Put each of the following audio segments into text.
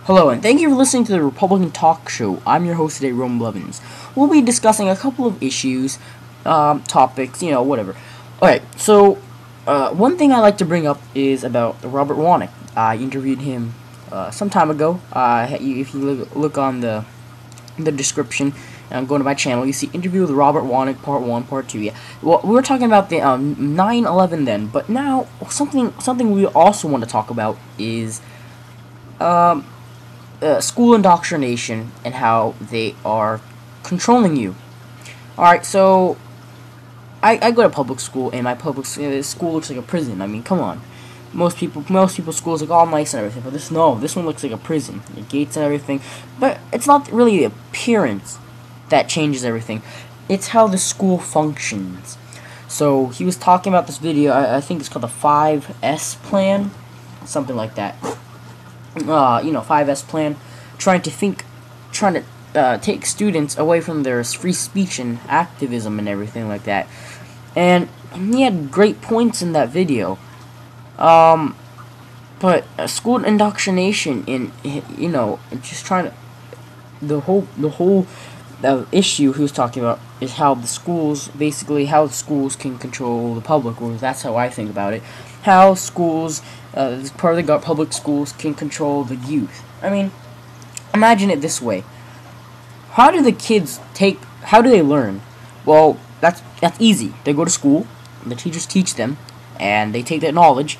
Hello, and thank you for listening to the Republican Talk Show. I'm your host today, Roman Blevins. We'll be discussing a couple of issues, topics, whatever. Alright, so, one thing I like to bring up is about Robert Warnick. I interviewed him, some time ago. If you look on the description and go to my channel, you see interview with Robert Warnick, part 1, part 2. Yeah, well, we were talking about the 9/11 then, but now something we also want to talk about is school indoctrination and how they are controlling you. Alright, so I go to public school, and my public school looks like a prison. I mean, come on. Most people's schools look all nice and everything, but this one looks like a prison. The gates and everything. But it's not really the appearance that changes everything. It's how the school functions. So he was talking about this video. I think it's called the 5S plan, something like that. 5S plan, trying to take students away from their free speech and activism and everything like that. And he had great points in that video. But school indoctrination in, just trying to, the whole issue he was talking about is how the schools can control the public, or that's how I think about it. How schools, part of the public schools, can control the youth. I mean, imagine it this way. How do they learn? Well, that's easy. They go to school, the teachers teach them, and they take that knowledge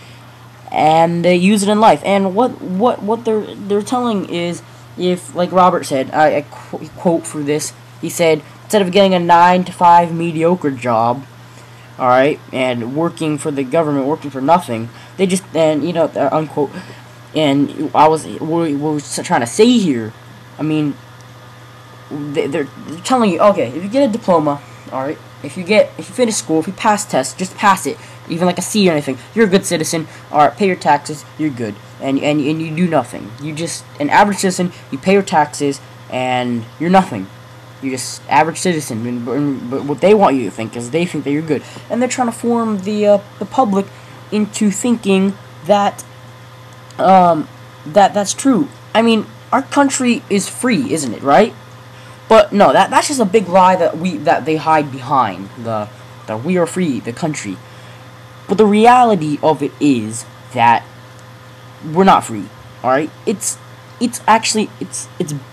and they use it in life. And what they're telling is, if, like Robert said, I quote for this, he said, instead of getting a 9-to-5 mediocre job, alright, and working for the government, working for nothing, they just, unquote, and what we're trying to say here, I mean, they're telling you, okay, if you get a diploma, alright, if you finish school, if you pass tests, just pass it, even like a C or anything, you're a good citizen, alright, pay your taxes, you're good, and you do nothing. You just, an average citizen, you pay your taxes, and you're nothing. You're just average citizen, but what they want you to think is they think that you're good, and they're trying to form the public into thinking that that's true. I mean, our country is free, isn't it, right? But no, that's just a big lie that they hide behind, that we are free, the country. But the reality of it is that we're not free. All right, it's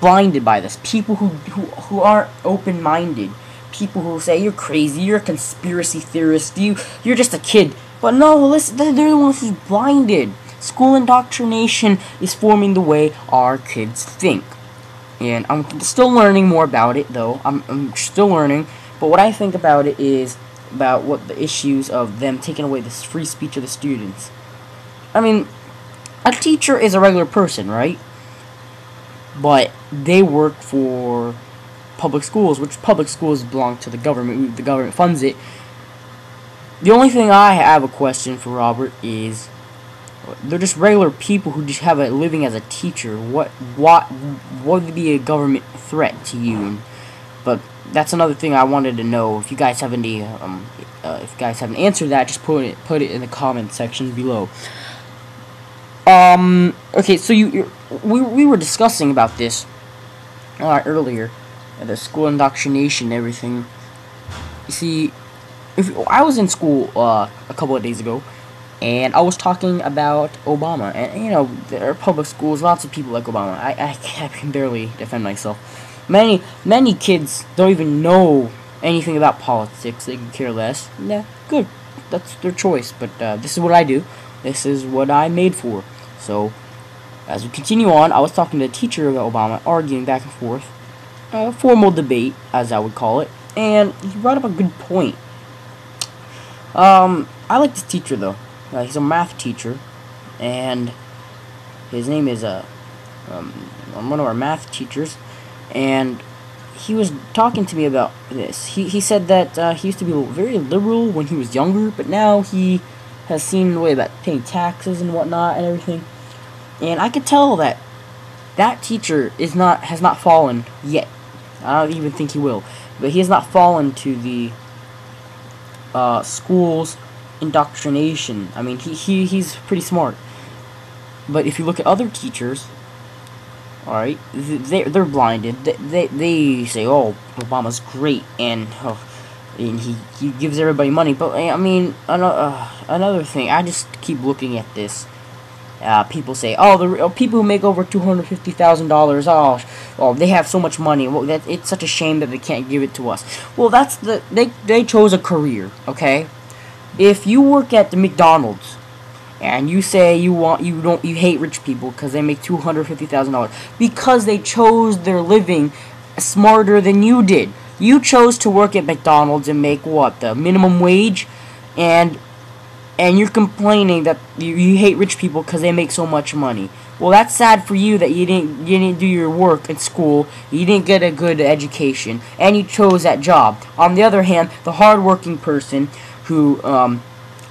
blinded by this. People who aren't open-minded, people who say you're crazy, you're a conspiracy theorist, you're just a kid. But no, listen, they're the ones who's blinded. School indoctrination is forming the way our kids think. And I'm still learning more about it, though. I'm still learning. But what I think about it is about what the issues of them taking away this free speech of the students. I mean, a teacher is a regular person, right? But they work for public schools, which public schools belong to the government. The government funds it. The only thing I have a question for Robert is, they're just regular people who just have a living as a teacher. What would be a government threat to you? But that's another thing I wanted to know. If you guys have any, if you guys haven't answered that, just put it in the comment section below. Okay, so we were discussing about this earlier, the school indoctrination and everything. You see, I was in school a couple of days ago, and I was talking about Obama, and there are public schools, lots of people like Obama. I can barely defend myself. Many kids don't even know anything about politics. They can care less. Yeah, good. That's their choice. But this is what I do. This is what I'm made for. So, as we continue on, I was talking to the teacher of Obama, arguing back and forth, formal debate, as I would call it, and he brought up a good point. I like this teacher, though. He's a math teacher, and his name is one of our math teachers, and he was talking to me about this. He said that he used to be very liberal when he was younger, but now he has seen the way about paying taxes and whatnot and everything. And I could tell that teacher has not fallen yet. I don't even think he will, but he has not fallen to the school's indoctrination. I mean, he's pretty smart. But if you look at other teachers, Alright? They're blinded. They say, oh, Obama's great, and he gives everybody money. But, I mean, another thing, I just keep looking at this. People say, oh, the people who make over $250,000, oh, they have so much money. Well, it's such a shame that they can't give it to us. Well, they chose a career, okay? If you work at the McDonald's and you say you hate rich people because they make $250,000 because they chose their living smarter than you did. You chose to work at McDonald's and make what, the minimum wage, and you're complaining that you hate rich people because they make so much money. Well, that's sad for you that you didn't do your work at school, you didn't get a good education, and you chose that job. On the other hand, the hardworking person who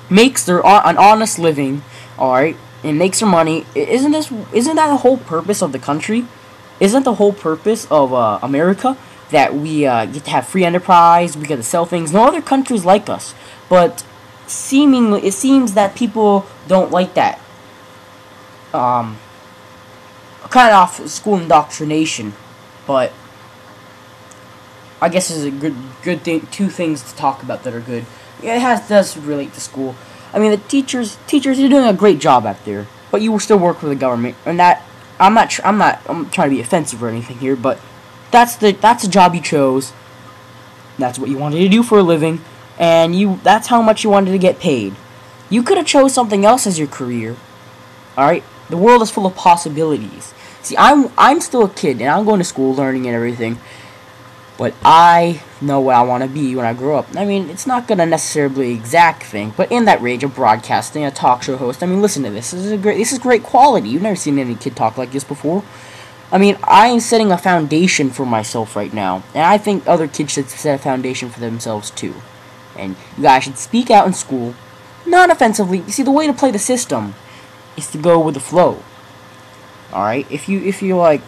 makes an honest living, alright, and makes their money, isn't that the whole purpose of the country? Isn't the whole purpose of America that we get to have free enterprise, we get to sell things? No other countries like us, but it seems that people don't like that. Kind of off school indoctrination, but I guess this is a good thing. Two things to talk about that are good. Yeah, does relate to school. I mean, the teachers, you're doing a great job out there, but you will still work for the government, and that I'm not trying to be offensive or anything here, but that's the job you chose. That's what you wanted to do for a living, and that's how much you wanted to get paid. You could have chose something else as your career. All right, the world is full of possibilities. See, I'm still a kid, and I'm going to school, learning and everything. But I know what I want to be when I grow up. I mean, it's not gonna necessarily exact thing, but in that range of broadcasting, a talk show host. I mean, listen to this. This is great quality. You've never seen any kid talk like this before. I mean, I am setting a foundation for myself right now, and I think other kids should set a foundation for themselves too. And you guys should speak out in school, not offensively. You see, the way to play the system is to go with the flow. All right, if you like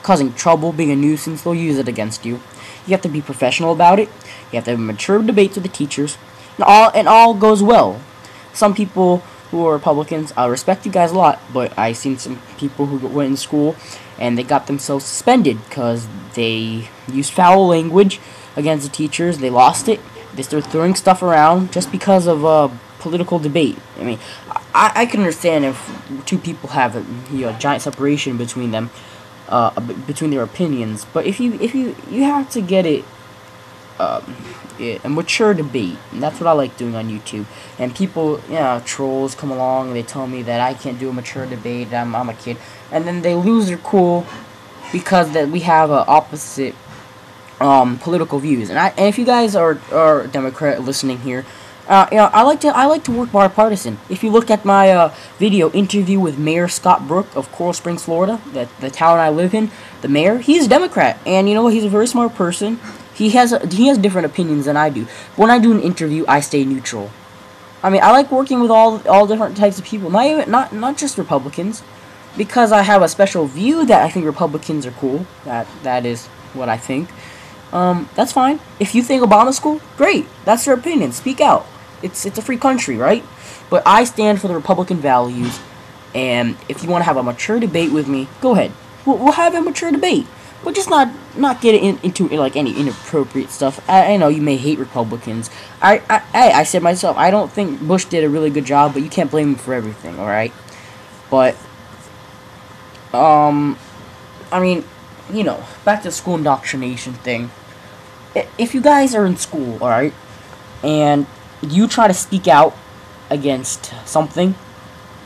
causing trouble, being a nuisance, they'll use it against you. You have to be professional about it. You have to have mature debates with the teachers, and all goes well. Some people who are Republicans, I respect you guys a lot, but I've seen some people who went in school and they got themselves suspended because they used foul language against the teachers. They lost it. They started throwing stuff around just because of political debate. I mean, I can understand if two people have a giant separation between them, between their opinions, but if you have to get it a mature debate, and that's what I like doing on YouTube. And people, trolls come along and they tell me that I can't do a mature debate, I'm a kid, and then they lose their cool because that we have opposite political views. And if you guys are a Democrat listening here, I like to work bipartisan. If you look at my video interview with Mayor Scott Brook of Coral Springs, Florida, the town I live in, the mayor, he's a Democrat, and you know what? He's a very smart person. He has different opinions than I do. But when I do an interview, I stay neutral. I mean, I like working with all different types of people, not just Republicans, because I have a special view that I think Republicans are cool. That is what I think. That's fine. If you think Obama's cool, great. That's your opinion. Speak out. It's a free country, right? But I stand for the Republican values, and if you want to have a mature debate with me, go ahead. We'll have a mature debate, but just not get into like any inappropriate stuff. I know you may hate Republicans. I said myself, I don't think Bush did a really good job, but you can't blame him for everything, all right? But I mean, back to the school indoctrination thing. If you guys are in school, all right, and you try to speak out against something,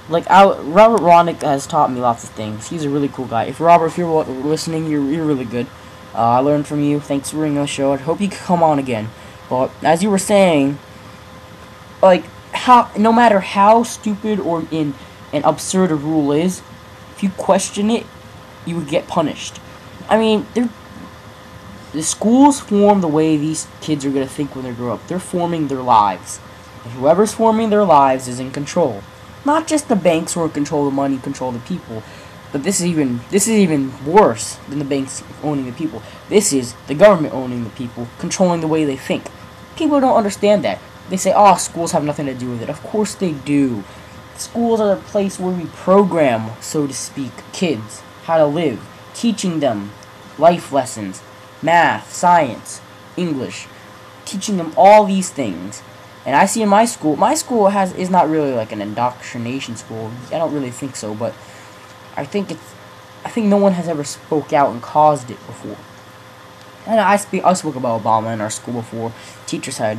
like Robert Ronick has taught me lots of things. He's a really cool guy. If you're listening, you're really good. I learned from you. Thanks for being on the show. I hope you can come on again. But as you were saying, like no matter how stupid or an absurd a rule is, if you question it, you would get punished. I mean, the schools form the way these kids are going to think when they grow up. They're forming their lives. And whoever's forming their lives is in control. Not just the banks who control the money, control the people. But this is even worse than the banks owning the people. This is the government owning the people, controlling the way they think. People don't understand that. They say, oh, schools have nothing to do with it. Of course they do. Schools are the place where we program, so to speak, kids. how to live, teaching them life lessons, math, science, English, teaching them all these things. And I see in my school is not really like an indoctrination school. I don't really think so, but I think no one has ever spoke out and caused it before. And I spoke about Obama in our school before. Teachers had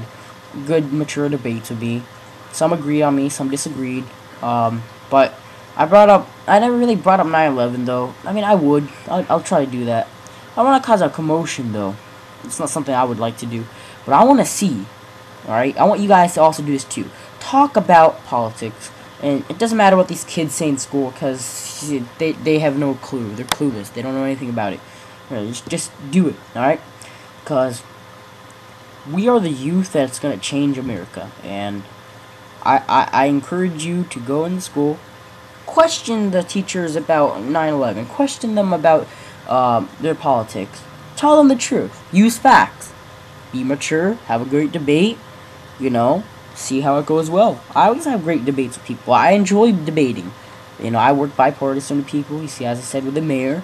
good, mature debates with me. Some agreed on me, some disagreed. But I never really brought up 9/11 though. I mean, I'll try to do that. I don't want to cause a commotion though. It's not something I would like to do. But I want to see, alright? I want you guys to also do this too. Talk about politics. And it doesn't matter what these kids say in school, because they have no clue. They're clueless. They don't know anything about it. Just do it, alright? Because we are the youth that's going to change America. And I encourage you to go into school, question the teachers about 9/11, question them about their politics, tell them the truth, use facts, be mature, have a great debate, you know, see how it goes well. I always have great debates with people. I enjoy debating. You know, I work bipartisan with people. You see, as I said, with the mayor.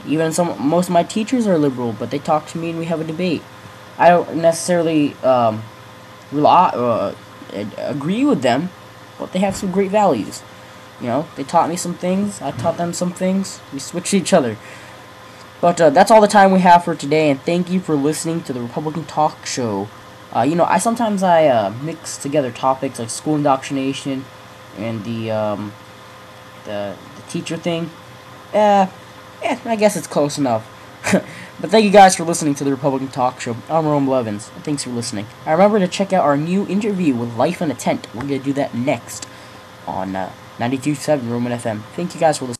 Even most of my teachers are liberal, but they talk to me and we have a debate. I don't necessarily agree with them, but they have some great values. You know, they taught me some things, I taught them some things, we switched each other. But that's all the time we have for today, and thank you for listening to the Republican Talk Show. You know, sometimes I mix together topics like school indoctrination and the teacher thing. I guess it's close enough. But thank you guys for listening to the Republican Talk Show. I'm Rome Levins. Thanks for listening. And remember to check out our new interview with Life in a Tent. We're going to do that next on 92.7 Roman FM. Thank you guys for listening.